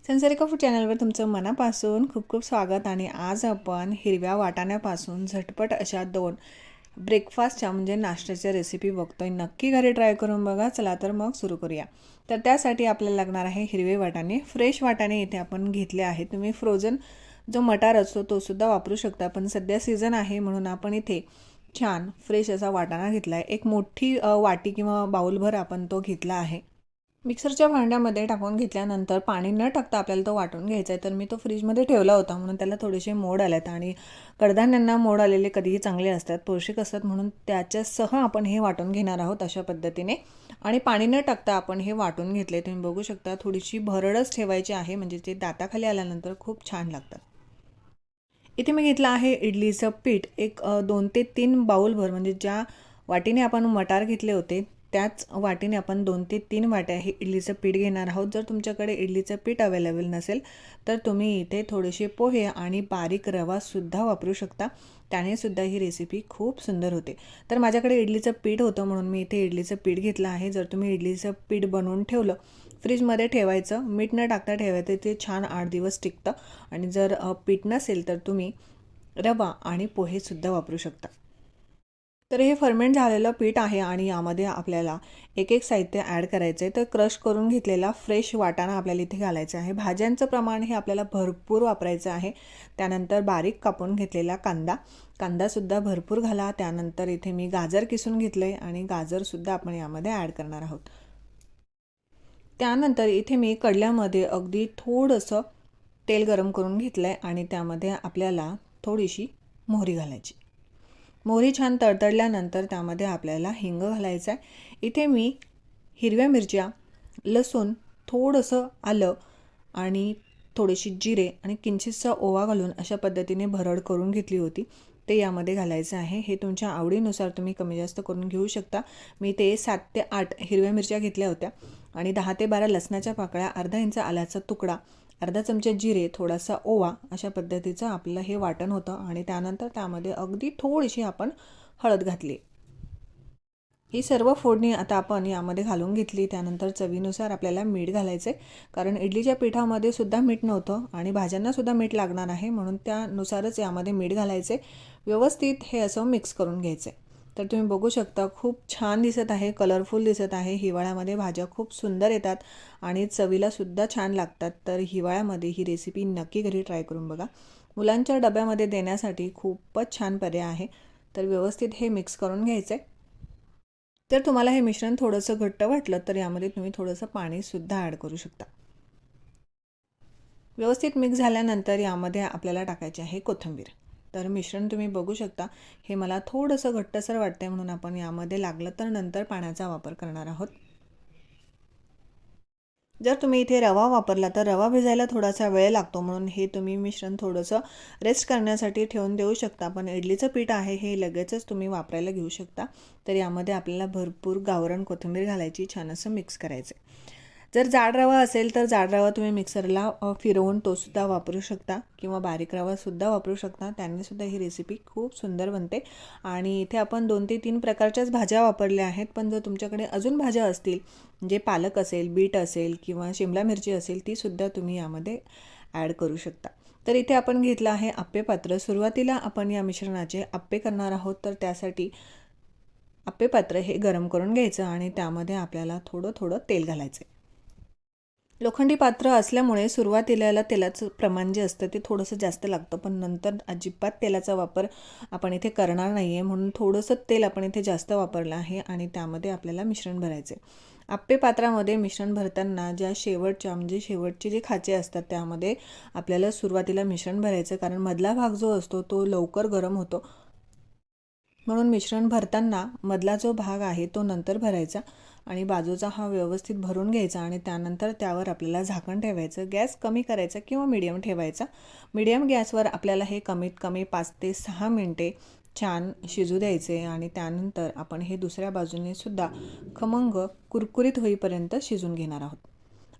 संसारिका food चॅनलवर तुमचं मनापासून खूप खूप स्वागत. आणि आज आपण हिरव्या वाटाण्यापासून झटपट अशा 2 ब्रेकफास्टच्या म्हणजे नाश्त्याच्या रेसिपी बघतोय. नक्की घरी ट्राय करून बघा. चला तर मग सुरू करूया. तर त्यासाठी आपल्याला लागणार आहे हिरवे वाटाणे. फ्रेश वाटाणे इथे आपण घेतले आहे. तुम्ही फ्रोझन जो मटार असतो तो सुद्धा वापरू शकता, पण सध्या सीझन आहे म्हणून आपण इथे छान फ्रेश असा वाटाणा घेतला आहे. एक मोठी वाटी किंवा बाउलभर आपण तो घेतला आहे. मिक्सरच्या भांड्यामध्ये टाकून घेतल्यानंतर पाणी न टाकता आपल्याला तो वाटून घ्यायचा आहे. तर मी तो फ्रीजमध्ये ठेवला होता म्हणून त्याला थोडेसे मोड आलेत. आणि कडधान्यांना मोड आलेले कधीही चांगले असतात, पौष्टिक असतात, म्हणून त्याच्यासह आपण हे वाटून घेणार आहोत अशा पद्धतीने. आणि पाणी न टाकता आपण हे वाटून घेतले. तुम्ही बघू शकता थोडीशी भरडच ठेवायची आहे, म्हणजे ते दाताखाली आल्यानंतर खूप छान लागतात. इथे मी घेतलं आहे इडलीचं पीठ. एक 2 ते 3 बाउलभर, म्हणजे ज्या वाटीने आपण मटार घेतले होते त्याच वाटीने आपण 2 ते 3 वाट्या हे इडलीचं पीठ घेणार आहोत. जर तुमच्याकडे इडलीचं पीठ अवेलेबल नसेल तर तुम्ही इथे थोडेसे पोहे आणि बारीक रवासुद्धा वापरू शकता. त्याने सुद्धा ही रेसिपी खूप सुंदर होते. तर माझ्याकडे इडलीचं पीठ होतं म्हणून मी इथे इडलीचं पीठ घेतलं आहे. जर तुम्ही इडलीचं पीठ बनवून ठेवलं, फ्रीजमध्ये ठेवायचं, मीठ न टाकता ठेवायचं, ते छान 8 दिवस टिकतं. आणि जर पीठ नसेल तर तुम्ही रवा आणि पोहेसुद्धा वापरू शकता. तर हे फर्मेंट झालेलं पीठ आहे आणि यामध्ये आपल्याला एक साहित्य ॲड करायचं आहे. तर क्रश करून घेतलेला फ्रेश वाटाणा आपल्याला इथे घालायचा आहे. भाज्यांचं प्रमाण हे आपल्याला भरपूर वापरायचं आहे. त्यानंतर बारीक कापून घेतलेला कांदासुद्धा भरपूर घाला. त्यानंतर इथे मी गाजर किसून घेतलं आहे आणि गाजरसुद्धा आपण यामध्ये ॲड करणार आहोत. त्यानंतर इथे मी कढल्यामध्ये अगदी थोडंसं तेल गरम करून घेतलं आहे आणि त्यामध्ये आपल्याला थोडीशी मोहरी घालायची. मोहरी छान तडतडल्यानंतर त्यामध्ये आपल्याला हिंग घालायचं आहे. इथे मी हिरव्या मिरच्या, लसूण, थोडंसं आलं आणि थोडेशी जिरे आणि किंचितसा ओवा घालून अशा पद्धतीने भरड करून घेतली होती, ते यामध्ये घालायचं आहे. हे तुमच्या आवडीनुसार तुम्ही कमी जास्त करून घेऊ शकता. मी ते 7 ते 8 हिरव्या मिरच्या घेतल्या होत्या आणि 10 ते 12 लसणाच्या पाकळ्या, अर्धा इंच आल्याचा तुकडा, अर्धा चमचा जिरे, थोडासा ओवा, अशा पद्धतीचं आपलं हे वाटण होतं. आणि त्यानंतर त्यामध्ये अगदी थोडीशी आपण हळद घातली. ही सर्व फोडणी आता आपण यामध्ये घालून घेतली. त्यानंतर चवीनुसार आपल्याला मीठ घालायचं आहे, कारण इडलीच्या पिठामध्ये सुद्धा मीठ नव्हतं आणि भाज्यांनासुद्धा मीठ लागणार आहे, म्हणून त्यानुसारच यामध्ये मीठ घालायचे. व्यवस्थित हे असं मिक्स करून घ्यायचं आहे. तर तुम्ही बघू शकता खूप छान दिसत आहे, कलरफुल दिसत आहे. हिवाळ्यामध्ये भाज्या खूप सुंदर येतात आणि चवीलासुद्धा छान लागतात. तर हिवाळ्यामध्ये ही रेसिपी नक्की घरी ट्राय करून बघा. मुलांच्या डब्यामध्ये देण्यासाठी खूपच छान पर्याय आहे. तर व्यवस्थित हे मिक्स करून घ्यायचं आहे. जर तुम्हाला हे मिश्रण थोडंसं घट्ट वाटलं तर यामध्ये तुम्ही थोडंसं पाणीसुद्धा ॲड करू शकता. व्यवस्थित मिक्स झाल्यानंतर यामध्ये आपल्याला टाकायची आहे कोथिंबीर. तर मिश्रण तुम्ही बघू शकता, हे मला थोडंसं घट्टसर वाटते म्हणून आपण यामध्ये लागलं तर नंतर पाण्याचा वापर करणार आहोत. जर तुम्ही इथे रवा वापरला तर रवा भिजायला थोडासा वेळ लागतो, म्हणून हे तुम्ही मिश्रण थोडंसं रेस्ट करण्यासाठी ठेवून देऊ शकता. पण इडलीचं पीठ आहे हे लगेचच तुम्ही वापरायला घेऊ शकता. तर यामध्ये आपल्याला भरपूर गावरान कोथिंबीर घालायची, छान असं मिक्स करायचं. जर जाड रवा असेल तर जाड रवा तुम्ही मिक्सरला फिरवून तोसुद्धा वापरू शकता किंवा बारीक रवासुद्धा वापरू शकता. त्यानेसुद्धा ही रेसिपी खूप सुंदर बनते. आणि इथे आपण 2 ते 3 प्रकारच्याच भाज्या वापरल्या आहेत, पण जर तुमच्याकडे अजून भाज्या असतील, म्हणजे पालक असेल, बीट असेल किंवा शिमला मिरची असेल, तीसुद्धा तुम्ही यामध्ये ॲड करू शकता. तर इथे आपण घेतलं आहे आप्पे पात्र. सुरुवातीला आपण या मिश्रणाचे आप्पे करणार आहोत, तर त्यासाठी आप्पे पात्र हे गरम करून घ्यायचं आणि त्यामध्ये आपल्याला थोडं थोडं तेल घालायचं. लोखंडी पात्र असल्यामुळे सुरुवातीला तेलाचं प्रमाण जे असतं ते थोडंसं जास्त लागतं, पण नंतर अजिबात तेलाचा वापर आपण इथे करणार नाही आहे, म्हणून थोडंसं तेल आपण इथे जास्त वापरलं आहे. आणि त्यामध्ये आपल्याला मिश्रण भरायचे. आप्पे पात्रामध्ये मिश्रण भरताना ज्या शेवटचे जे खाचे असतात त्यामध्ये आपल्याला सुरुवातीला मिश्रण भरायचं, कारण मधला भाग जो असतो तो लवकर गरम होतो, म्हणून मिश्रण भरताना मधला जो भाग आहे तो नंतर भरायचा आणि बाजूचा हा व्यवस्थित भरून घ्यायचा. आणि त्यानंतर त्यावर आपल्याला झाकण ठेवायचं. गॅस कमी करायचा किंवा मीडियम ठेवायचा. मीडियम गॅसवर आपल्याला हे कमीत कमी 5 ते 6 मिनटे छान शिजू द्यायचे. आणि त्यानंतर आपण हे दुसऱ्या बाजूने सुद्धा खमंग कुरकुरीत होईपर्यंत शिजून घेणार आहोत.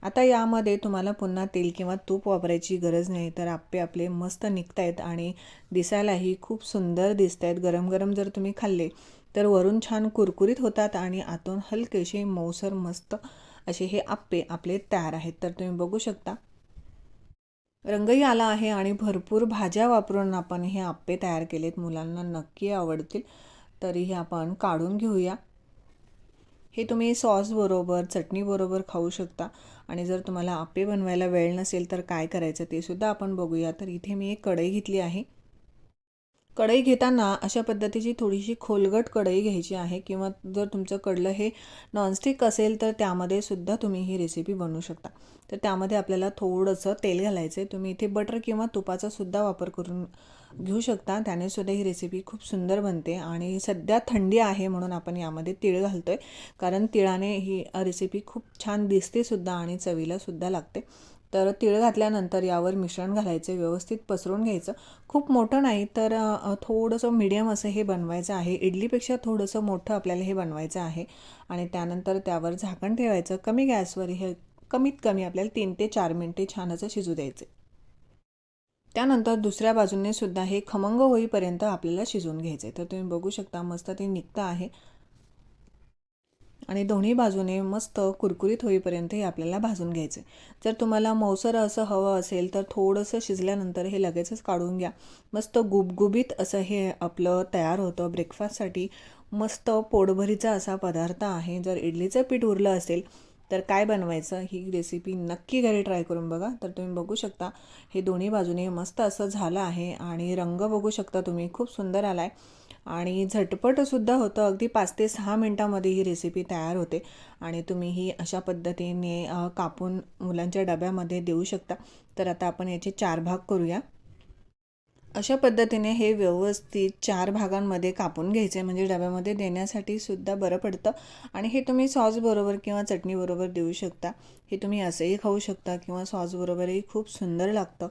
आता यामध्ये तुम्हाला पुन्हा तेल किंवा तूप वापरायची गरज नाही, तर आप्पे आपले मस्त निघत आहेत आणि दिसायलाही खूप सुंदर दिसत आहेत. गरम गरम जर तुम्ही खाल्ले तर वरून छान कुरकुरीत होतात आणि आतून हलकेसे मऊसर मस्त असे हे आप्पे आपले तयार आहेत. तर तुम्ही बघू शकता रंगही आला आहे आणि भरपूर भाज्या वापरून आपण हे आप्पे तयार केलेत. मुलांना नक्की आवडतील. तरीही आपण काढून घेऊया. हे तुम्ही सॉसबरोबर, चटणीबरोबर खाऊ शकता. आणि जर तुम्हाला आप्पे बनवायला वेळ नसेल तर काय करायचं ते सुद्धा आपण बघूया. तर इथे मी एक कढई घेतली आहे. कढई घेताना अशा पद्धतीची थोडीशी खोलगट कढई घ्यायची आहे, किंवा जर तुमचं कढलं हे नॉनस्टिक असेल तर त्यामध्ये सुद्धा तुम्ही ही रेसिपी बनवू शकता. तर त्यामध्ये आपल्याला थोडंसं तेल घालायचं आहे. तुम्ही इथे बटर किंवा तुपाचा सुद्धा वापर करून घेऊ शकता. त्याने सुद्धा ही रेसिपी खूप सुंदर बनते. आणि सध्या थंडी आहे म्हणून आपण यामध्ये तीळ घालतोय, कारण तिळाने ही रेसिपी खूप छान दिसते सुद्धा आणि चवीला सुद्धा लागते. तर तीळ घातल्यानंतर यावर मिश्रण घालायचं, व्यवस्थित पसरून घ्यायचं. खूप मोठं नाही तर थोडंसं मीडियम असं हे बनवायचं आहे. इडलीपेक्षा थोडंसं मोठं आपल्याला हे बनवायचं आहे. आणि त्यानंतर त्यावर झाकण ठेवायचं. कमी गॅसवर हे कमीत कमी आपल्याला 3 ते 4 मिनटे छान असं शिजू द्यायचे. त्यानंतर दुसऱ्या बाजूने सुद्धा हे खमंग होईपर्यंत आपल्याला शिजवून घ्यायचे. तर तुम्ही बघू शकता मस्त ते निघतं आहे. आणि दोन्ही बाजूने मस्त कुरकुरीत होईपर्यंत हे आपल्याला भाजून घ्यायचे. जर तुम्हाला मौसर असं हवं असेल तर थोडंसं शिजल्यानंतर हे लगेचच काढून घ्या. मस्त गुबगुबीत असं हे आपलं तयार होतं ब्रेकफास्टसाठी. मस्त पोटभरीचा असा पदार्थ आहे. जर इडलीचं पीठ उरलं असेल तर काय बनवायचं, ही रेसिपी नक्की घरी ट्राय करून बघा. तर तुम्ही बघू शकता हे दोन्ही बाजूने मस्त असं झालं आहे. आणि रंग बघू शकता तुम्ही, खूप सुंदर आला आहे. आणि झटपटसुद्धा होतं. अगदी 5 ते 6 मिनटामध्ये ही रेसिपी तयार होते. आणि तुम्ही ही अशा पद्धतीने कापून मुलांच्या डब्यामध्ये देऊ शकता. तर आता आपण याचे 4 भाग करूया. अशा पद्धतीने हे व्यवस्थित 4 भागांमध्ये कापून घ्यायचे, म्हणजे डब्यामध्ये देण्यासाठी सुद्धा बरं पडतं. आणि हे तुम्ही सॉसबरोबर किंवा चटणीबरोबर देऊ शकता. हे तुम्ही असंही खाऊ शकता किंवा सॉसबरोबरही खूप सुंदर लागतं.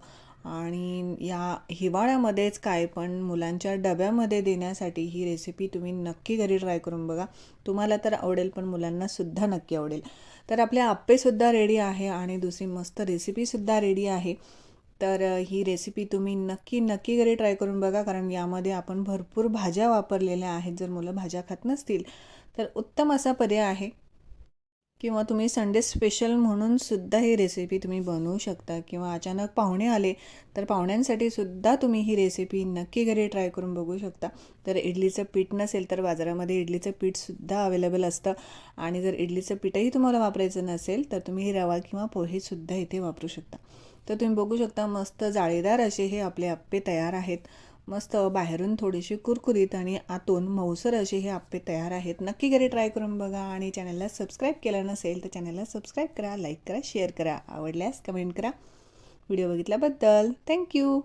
आणि या हिवाळ्यामध्येच काय, पण मुलांच्या डब्यामध्ये देण्यासाठी ही रेसिपी तुम्ही नक्की घरी ट्राय करून बघा. तुम्हाला तर आवडेल, पण मुलांनासुद्धा नक्की आवडेल. तर आपले आप्पेसुद्धा रेडी आहे आणि दुसरी मस्त रेसिपीसुद्धा रेडी आहे. तर ही रेसिपी तुम्ही नक्की घरी ट्राय करून बघा, कारण यामध्ये आपण भरपूर भाज्या वापरलेल्या आहेत. जर मुलं भाज्या खात नसतील तर उत्तम असा पर्याय आहे. किंवा तुम्ही संडे स्पेशल म्हणून सुद्धा ही रेसिपी तुम्ही बनवू शकता. किंवा अचानक पाहुणे आले तर पाहुण्यांसाठी सुद्धा तुम्ही ही रेसिपी नक्की घरी ट्राय करून बघू शकता. तर इडलीचं पीठ नसेल तर बाजारामध्ये इडलीचं पीठसुद्धा अवेलेबल असतं. आणि जर इडलीचं पीठही तुम्हाला वापरायचं नसेल तर तुम्ही रवा किंवा पोहेसुद्धा इथे वापरू शकता. तर तुम्ही बघू शकता मस्त जाळीदार असे हे आपले आप्पे तयार आहेत. मस्त बाहेरून थोडीशी कुरकुरीत आणि आतून मऊसर असे हे आप्पे तयार आहेत. नक्की घरी ट्राय करून बघा. आणि चॅनलला सबस्क्राईब केलं नसेल तर चॅनलला सबस्क्राईब करा, लाईक करा, शेअर करा, आवडल्यास कमेंट करा. व्हिडिओ बघितल्याबद्दल थँक्यू.